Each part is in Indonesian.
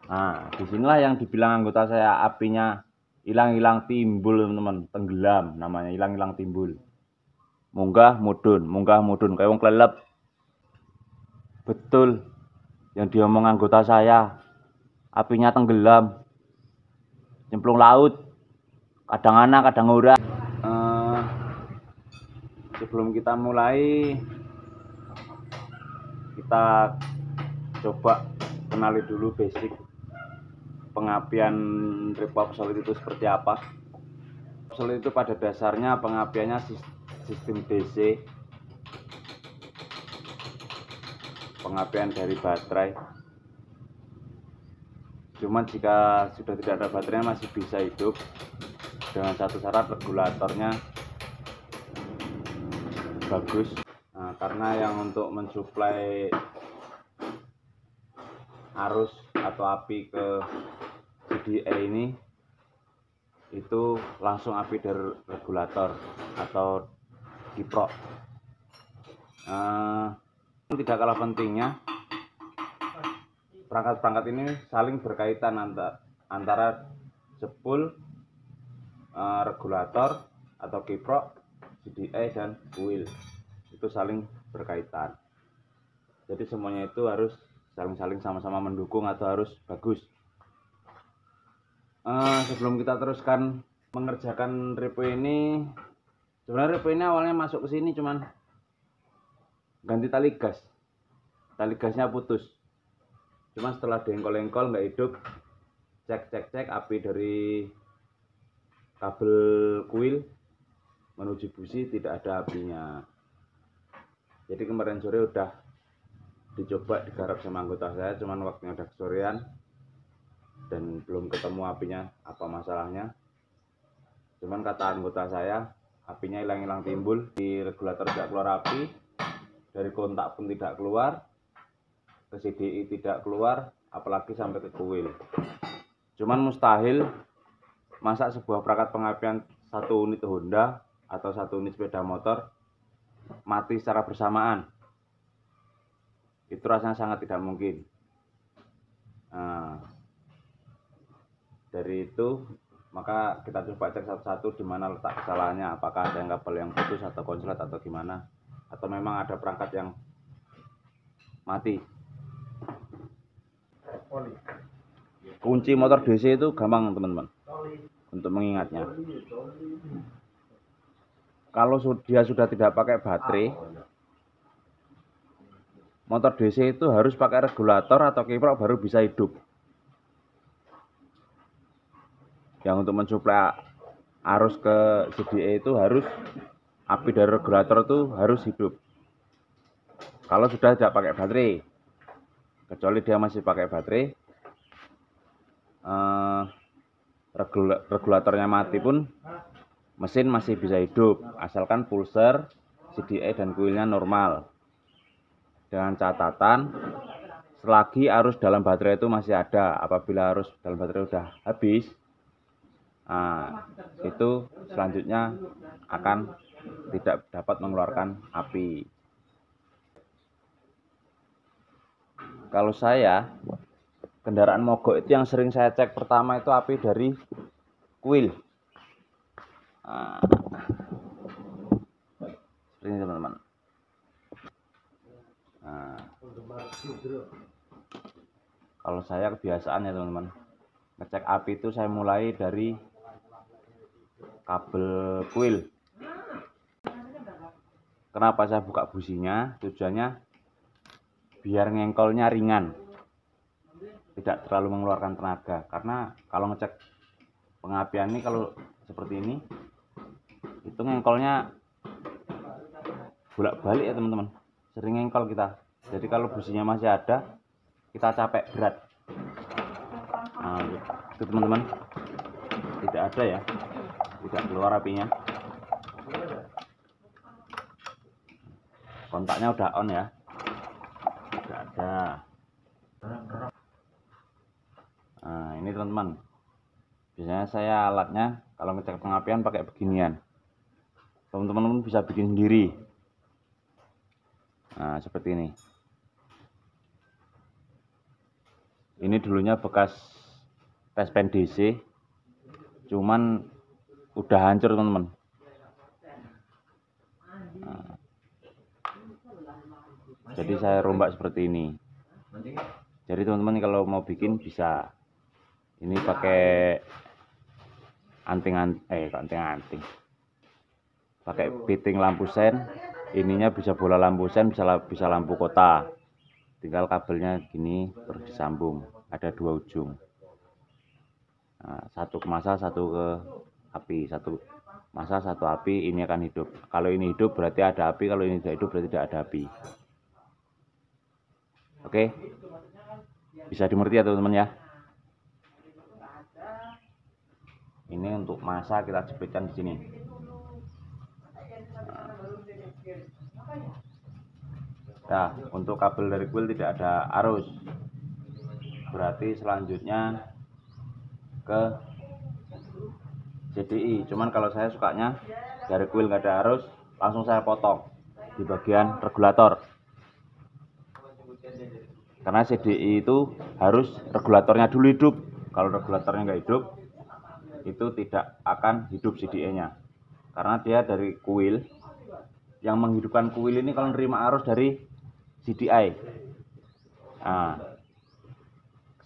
Nah, disinilah yang dibilang anggota saya apinya hilang-hilang timbul, teman-teman. Tenggelam namanya, hilang-hilang timbul. Munggah mudun kayak wong kelelep. Betul yang diomong anggota saya, apinya tenggelam, nyemplung laut, kadang ana kadang ora. Sebelum kita mulai, kita coba kenali dulu basic pengapian repop solid itu seperti apa. Solid itu pada dasarnya pengapiannya sistem DC, pengapian dari baterai. Cuman jika sudah tidak ada baterainya masih bisa hidup dengan satu syarat, regulatornya bagus. Nah, karena yang untuk mensuplai arus atau api ke CDA ini itu langsung api dari regulator atau kiprok. Tidak kalah pentingnya, perangkat-perangkat ini saling berkaitan antara spool, regulator atau kiprok, CDA dan coil itu saling berkaitan. Jadi semuanya itu harus saling sama-sama mendukung atau harus bagus. Sebelum kita teruskan mengerjakan repo ini, sebenarnya repo ini awalnya masuk ke sini cuman ganti tali gasnya putus. Cuman setelah diengkol-engkol nggak hidup, cek api dari kabel kuil menuju busi tidak ada apinya. Jadi kemarin sore udah dicoba digarap sama anggota saya, cuman waktunya udah kesorean dan belum ketemu apinya apa masalahnya. Cuman kata anggota saya, apinya hilang-hilang timbul, di regulator tidak keluar api, dari kontak pun tidak keluar, ke CDI tidak keluar, apalagi sampai ke kuil. Cuman mustahil masa sebuah perangkat pengapian satu unit Honda atau satu unit sepeda motor mati secara bersamaan. Itu rasanya sangat tidak mungkin. Nah, dari itu maka kita coba cek satu-satu di mana letak kesalahannya, apakah ada yang kabel yang putus atau konslet atau gimana, atau memang ada perangkat yang mati. Kunci motor DC itu gampang teman-teman untuk mengingatnya. Kalau dia sudah tidak pakai baterai, motor DC itu harus pakai regulator atau kiprok baru bisa hidup. Yang untuk mensuplai arus ke CDA itu harus api dari regulator itu harus hidup. Kalau sudah tidak pakai baterai, kecuali dia masih pakai baterai, regulatornya mati pun mesin masih bisa hidup, asalkan pulser, CDA dan kuilnya normal. Dengan catatan, selagi arus dalam baterai itu masih ada. Apabila arus dalam baterai sudah habis, itu selanjutnya akan tidak dapat mengeluarkan api. Kalau saya, kendaraan mogok itu yang sering saya cek pertama itu api dari kuil. Ini teman-teman. Kalau saya kebiasaan ya teman-teman, ngecek api itu saya mulai dari kabel kuil. Kenapa saya buka businya? Tujuannya biar ngengkolnya ringan, tidak terlalu mengeluarkan tenaga. Karena kalau ngecek pengapian ini kalau seperti ini, itu ngengkolnya bolak-balik ya teman-teman, sering ngengkol kita. Jadi kalau businya masih ada, kita capek berat. Nah, itu teman-teman, tidak ada ya, tidak keluar apinya. Kontaknya udah on ya, tidak ada. Nah, ini teman-teman, biasanya saya alatnya kalau ngecek pengapian pakai beginian. Teman-teman bisa bikin sendiri. Nah, seperti ini. Ini dulunya bekas tes pen DC, cuman udah hancur teman-teman. Nah, jadi saya rombak seperti ini. Jadi teman-teman kalau mau bikin bisa. Ini pakai anting. Pakai fitting lampu sen. Ininya bisa bola lampu sen, bisa lampu kota. Tinggal kabelnya gini terus disambung. Ada 2 ujung. Nah, satu ke massa, satu ke api. Satu massa, satu api. Ini akan hidup. Kalau ini hidup berarti ada api. Kalau ini tidak hidup berarti tidak ada api. Oke, bisa dimengerti ya teman-teman ya. Ini untuk massa kita jepitkan di sini. Nah, untuk kabel dari kuil tidak ada arus. Berarti selanjutnya ke CDI. Cuman kalau saya sukanya dari kuil nggak ada arus, langsung saya potong di bagian regulator. Karena CDI itu harus regulatornya dulu hidup. Kalau regulatornya nggak hidup, itu tidak akan hidup CDI-nya. Karena dia dari kuil. Yang menghidupkan kuil ini kalau nerima arus dari CDI. Nah,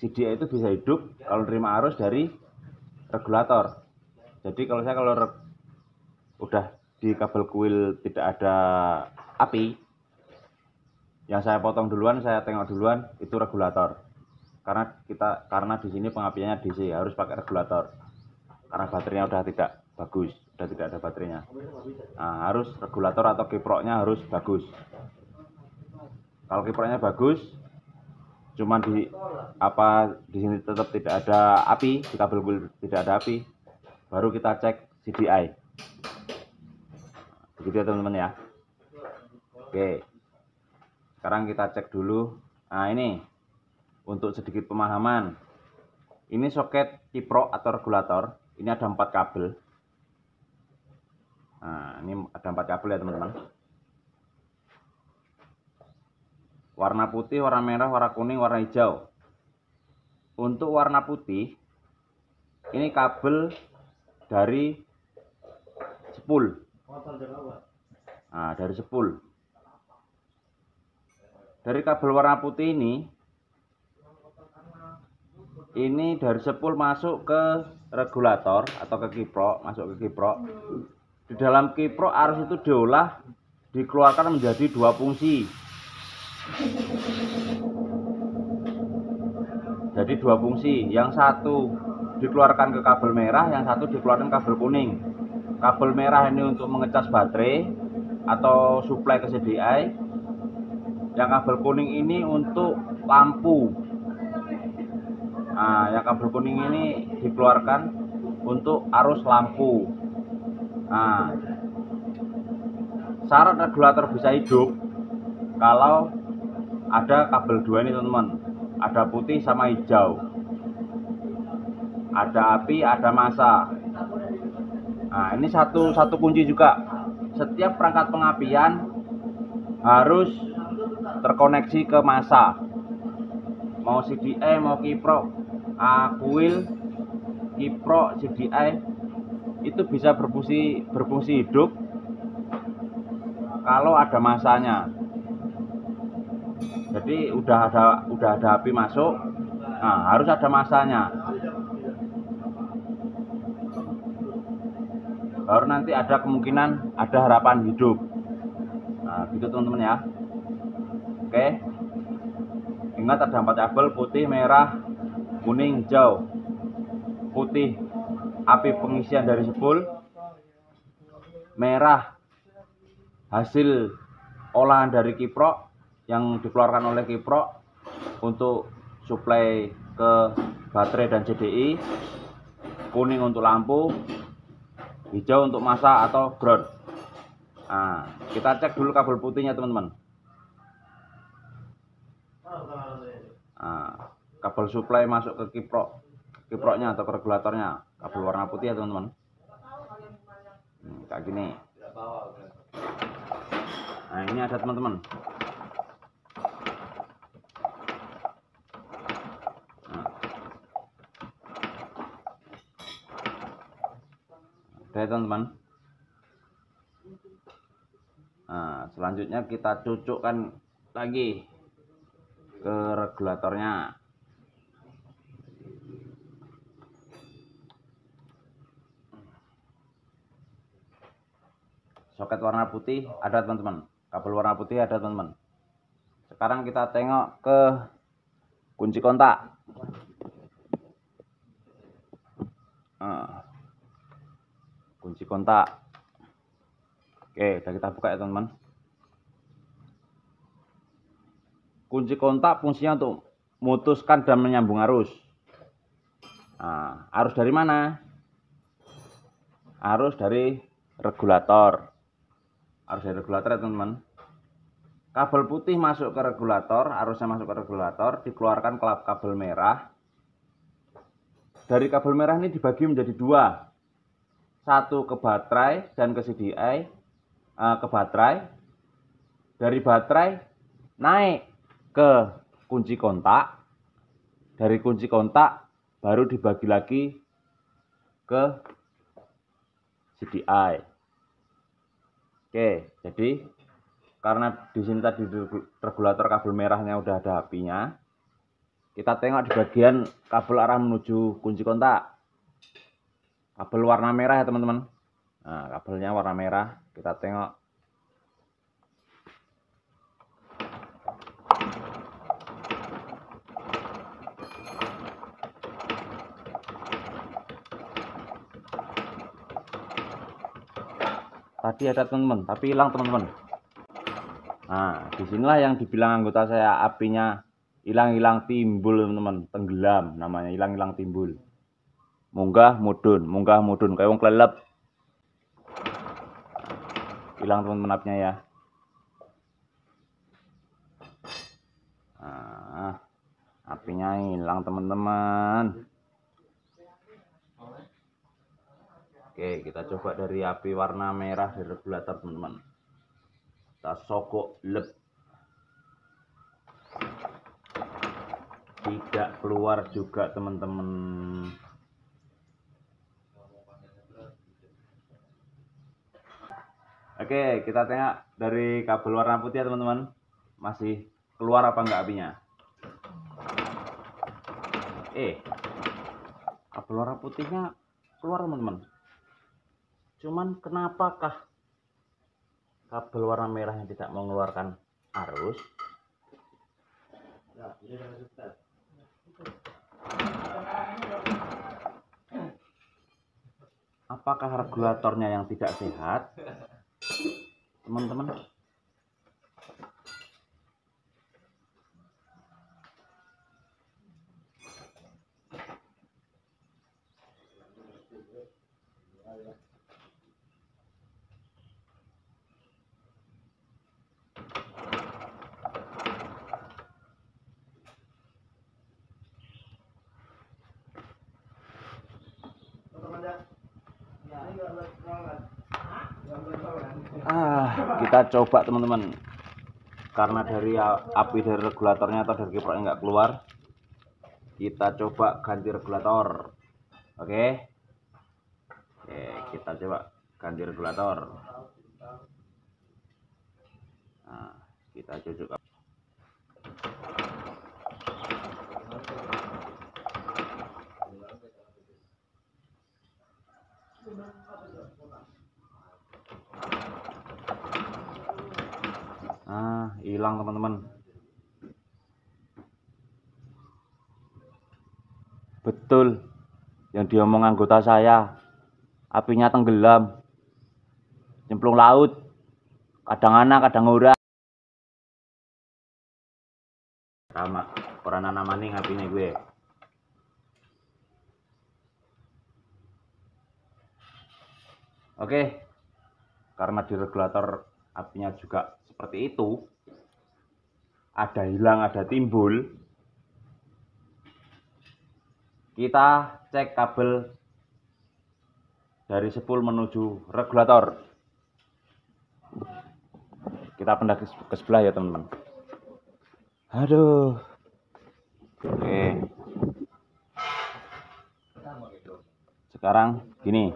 CDI itu bisa hidup kalau nerima arus dari regulator. Jadi kalau saya udah di kabel kuil tidak ada api, yang saya potong duluan, saya tengok duluan itu regulator. Karena di sini pengapiannya DC, harus pakai regulator. Karena baterainya udah tidak bagus, udah tidak ada baterainya. Nah, harus regulator atau kiproknya harus bagus. Kalau kiproknya bagus, cuman di sini tetap tidak ada api, di kabel kuil tidak ada api, baru kita cek CDI. Begitu ya teman-teman ya. Oke, sekarang kita cek dulu. Nah, ini untuk sedikit pemahaman, ini soket kiprok atau regulator. Ini ada 4 kabel. Nah, ini ada 4 kabel ya teman-teman. Warna putih, warna merah, warna kuning, warna hijau. Untuk warna putih, ini kabel dari spool. Nah, dari spool. Dari kabel warna putih ini dari spool masuk ke regulator atau ke kiprok, masuk ke kiprok. Di dalam kiprok arus itu diolah, dikeluarkan menjadi 2 fungsi. Jadi 2 fungsi, yang satu dikeluarkan ke kabel merah, yang satu dikeluarkan kabel kuning. Kabel merah ini untuk mengecas baterai atau suplai ke CDI. Yang kabel kuning ini untuk lampu. Nah, yang kabel kuning ini dikeluarkan untuk arus lampu. Nah, syarat regulator bisa hidup kalau ada kabel 2 ini teman-teman. Ada putih sama hijau. Ada api, ada massa. Nah, ini satu kunci juga. Setiap perangkat pengapian harus terkoneksi ke massa. Mau CDI, mau kiprok, kuil, kiprok, CDI itu bisa berfungsi hidup kalau ada massanya. Jadi udah ada api masuk, nah harus ada massanya. Baru nanti ada kemungkinan, ada harapan hidup. Nah, gitu teman-teman ya. Oke. Ingat ada 4 kabel, putih, merah, kuning, hijau. Putih api pengisian dari spool. Merah hasil olahan dari kiprok yang dikeluarkan oleh kiprok untuk suplai ke baterai dan CDI. Kuning untuk lampu, hijau untuk massa atau ground. Nah, kita cek dulu kabel putihnya teman-teman. Nah, kabel suplai masuk ke kiproknya atau ke regulatornya, kabel warna putih ya teman-teman. Kayak gini. Nah, ini ada teman-teman. Oke teman-teman. Nah, selanjutnya kita cucukkan lagi ke regulatornya. Soket warna putih ada teman-teman, kabel warna putih ada teman-teman. Sekarang kita tengok ke kunci kontak. Nah, kunci kontak. Oke, udah kita buka ya teman-teman. Kunci kontak fungsinya untuk memutuskan dan menyambung arus. Nah, arus dari mana? Arus dari regulator. Arus dari regulator ya teman-teman. Kabel putih masuk ke regulator, arusnya masuk ke regulator, dikeluarkan kabel merah. Dari kabel merah ini dibagi menjadi dua. Satu ke baterai dan ke CDI, ke baterai. Dari baterai naik ke kunci kontak. Dari kunci kontak baru dibagi lagi ke CDI. Oke, jadi karena di sini tadi regulator kabel merahnya udah ada apinya, kita tengok di bagian kabel arah menuju kunci kontak. Kabel warna merah ya teman-teman. Nah, kabelnya warna merah, kita tengok. Tadi ada teman-teman, tapi hilang teman-teman. Nah, disinilah yang dibilang anggota saya apinya hilang-hilang timbul teman-teman, tenggelam namanya, hilang-hilang timbul. Munggah mudun kayak wong kelelep. Hilang teman-teman apinya ya. Nah, apinya hilang teman-teman. Oke, kita coba dari api warna merah di regulator teman-teman. Kita sogok lep. Tidak keluar juga teman-teman. Oke, kita tengok dari kabel warna putih ya teman-teman. Masih keluar apa enggak apinya? Kabel warna putihnya keluar teman-teman. Cuman kenapakah kabel warna merahnya tidak mengeluarkan arus? Apakah regulatornya yang tidak sehat, teman-teman? Kita coba teman-teman, karena dari api dari regulatornya atau dari kiproknya nggak keluar, kita coba ganti regulator. Oke, kita coba ganti regulator. Nah, kita cocok. Hilang teman-teman. Betul yang diomong anggota saya, apinya tenggelam, nyemplung laut, kadang ana kadang ora. Sama orang maning apinya gue. Oke, karena di regulator apinya juga seperti itu, ada hilang ada timbul, kita cek kabel dari spool menuju regulator. Kita pindah ke sebelah ya teman-teman. Aduh. Oke. Sekarang gini.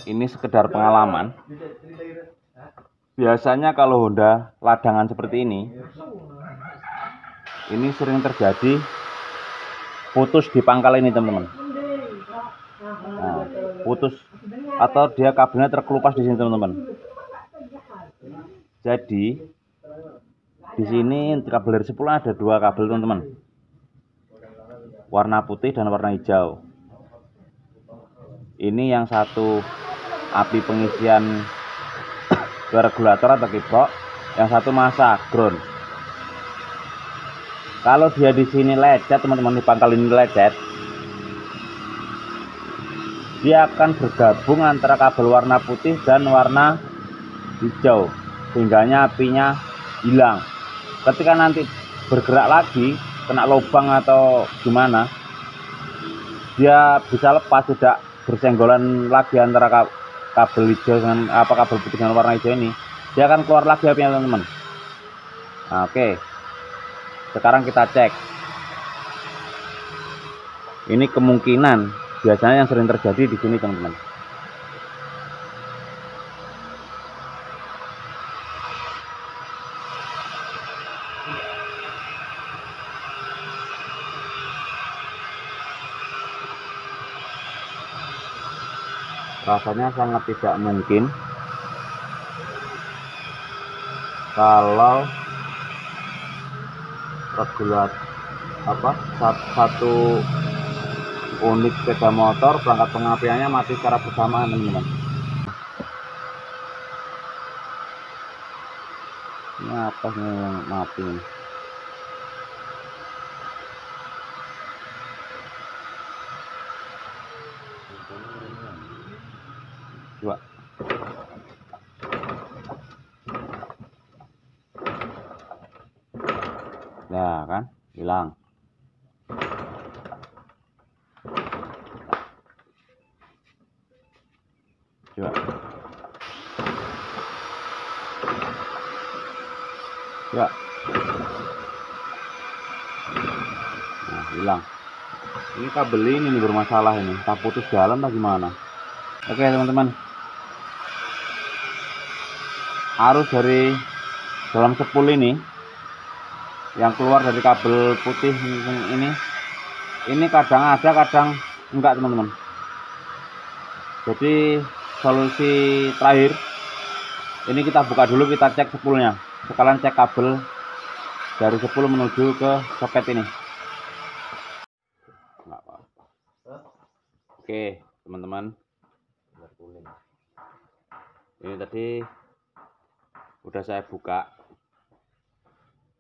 ini sekedar pengalaman. Biasanya kalau Honda ladangan seperti ini sering terjadi putus di pangkal ini, teman-teman. Nah, putus atau dia kabelnya terkelupas di sini, teman-teman. Jadi di sini kabel dari 10 ada 2 kabel, teman-teman. Warna putih dan warna hijau. Ini yang satu api pengisian regulator atau kiprok, yang satu masa ground. Kalau dia di sini lecet, teman-teman, di pangkal ini lecet, dia akan bergabung antara kabel warna putih dan warna hijau, sehingga apinya hilang. Ketika nanti bergerak lagi, kena lubang atau gimana, dia bisa lepas, tidak bersenggolan lagi antara kabel hijau dengan kabel putih dengan warna hijau ini. Dia akan keluar lagi apinya, teman-teman. Nah, oke. Sekarang kita cek. Ini kemungkinan biasanya yang sering terjadi di sini, teman-teman. Rasanya sangat tidak mungkin kalau regulator satu unit sepeda motor perangkat pengapiannya mati secara bersamaan, teman-teman. Ini apa yang mati ini? Coba. Nah, kan hilang. Coba. Coba. Nah, hilang. Ini kabel ini bermasalah ini. Tak putus jalan atau gimana? Oke, teman-teman. Arus dari dalam sepul ini yang keluar dari kabel putih ini kadang ada, kadang enggak, teman-teman. Jadi solusi terakhir ini kita buka dulu, kita cek sepulnya, sekalian cek kabel dari sepul menuju ke soket ini. Enggak apa-apa. Oke, teman-teman, ini tadi udah saya buka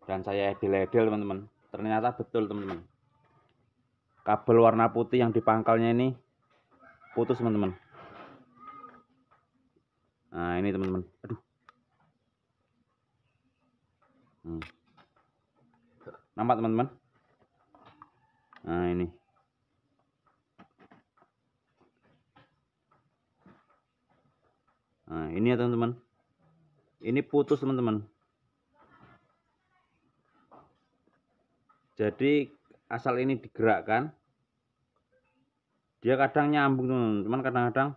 dan saya edil-edil, teman-teman. Ternyata betul, teman-teman, kabel warna putih yang di pangkalnya ini putus, teman-teman. Nah, ini, teman-teman. Aduh. Nampak, teman-teman? Nah, ini. Nah, ini ya, teman-teman. Ini putus, teman-teman. Jadi asal ini digerakkan, dia kadang nyambung, teman-teman, cuman kadang-kadang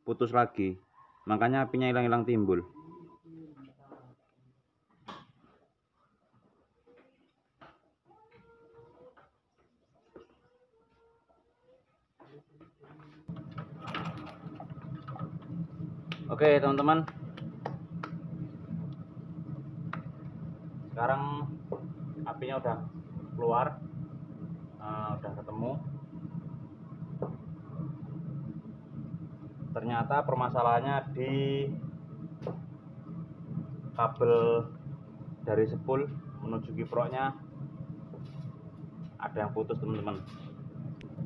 putus lagi, makanya apinya hilang-hilang timbul. Oke, teman-teman, sekarang apinya udah keluar, udah ketemu. Ternyata permasalahannya di kabel dari sepul menuju kiproknya ada yang putus, teman-teman.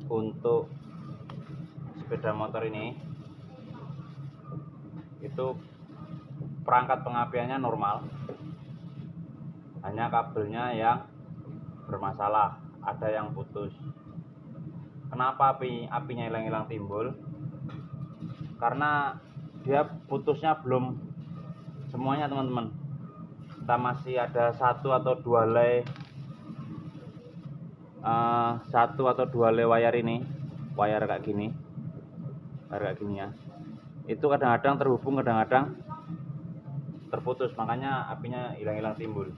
Untuk sepeda motor ini itu perangkat pengapiannya normal, hanya kabelnya yang bermasalah, ada yang putus. Kenapa apinya hilang-hilang timbul? Karena dia putusnya belum semuanya, teman-teman. Kita masih ada satu atau dua lay wayar ini, wayar kayak gini. kayak gini ya. Itu kadang-kadang terhubung, kadang-kadang terputus, makanya apinya hilang-hilang timbul.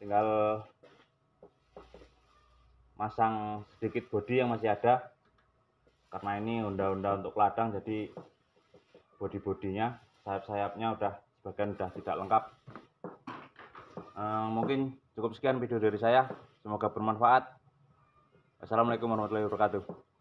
Tinggal masang sedikit bodi yang masih ada, karena ini Honda untuk ladang, jadi bodi-bodinya, sayap-sayapnya sebagian udah tidak lengkap. Mungkin cukup sekian video dari saya, semoga bermanfaat. Assalamualaikum warahmatullahi wabarakatuh.